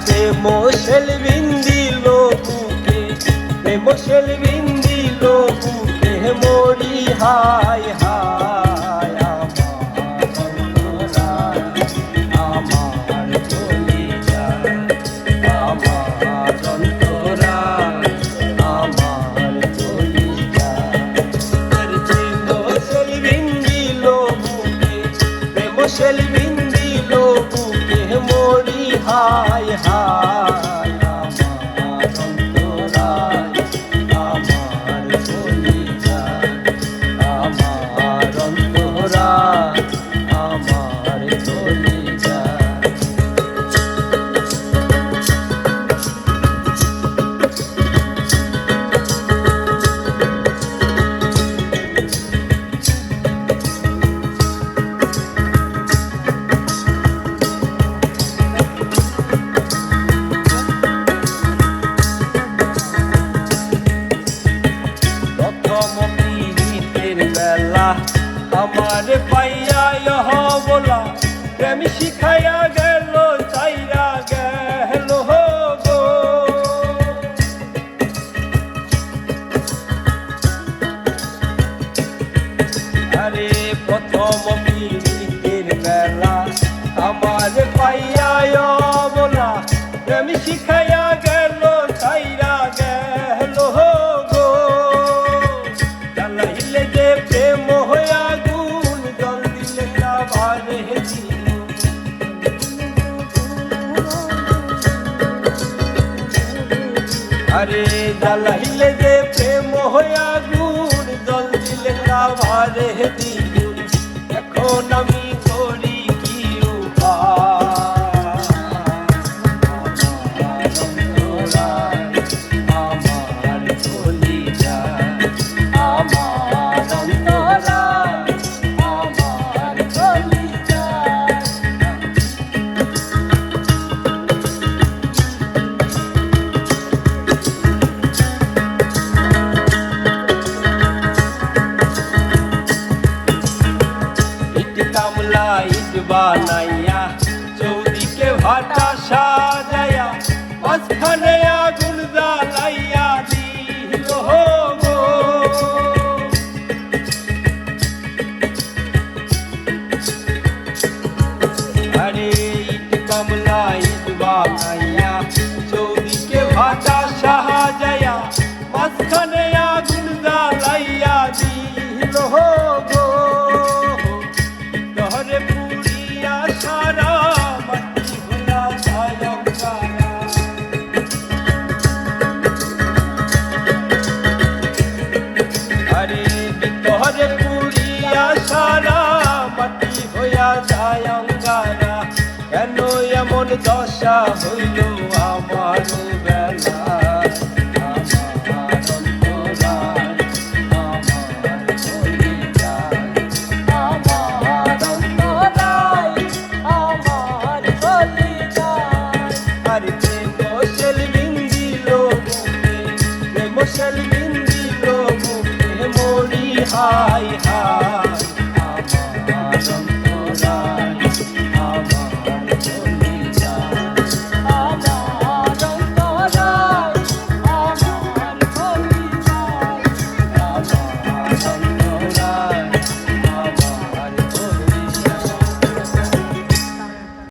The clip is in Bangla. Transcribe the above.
প্রেম সেলবিন্দিল বুকে, প্রেম সেলবিন্দিল বুকে মরি হায় হায়। আমার চলে যায়, আমার অন্তরা আমার চলে যায়। প্রেম সেলবিন্দিল বুকে, প্রেম সেলবিন্দিল বুকে মরি হায় হায়। আমার অন্তরায় আমার চলে যায়, আমার অন্তরায় আমার চলে যায়। আমার পাইয়া বলা প্রেম শিখাইয়া গেল চাইরা গেল গো। আরে প্রথম পীড়িতের বেলা আমার পাইয়া বলা প্রেম শিখাইয়া গেল চাইরা গেল গো। জ্বালাইলে যে প্রেম হইয়া গুণ জল দিলে না ভারে দিল। আরে জ্বালাইলে যে প্রেম হইয়া গুণ জল দিলে না ভারে দিল। এখন আমি করি কি উপায়, আমার চলে যায়, আমার অন্তরায় আমার চলে যায়। ইট কামলা ইট বানাই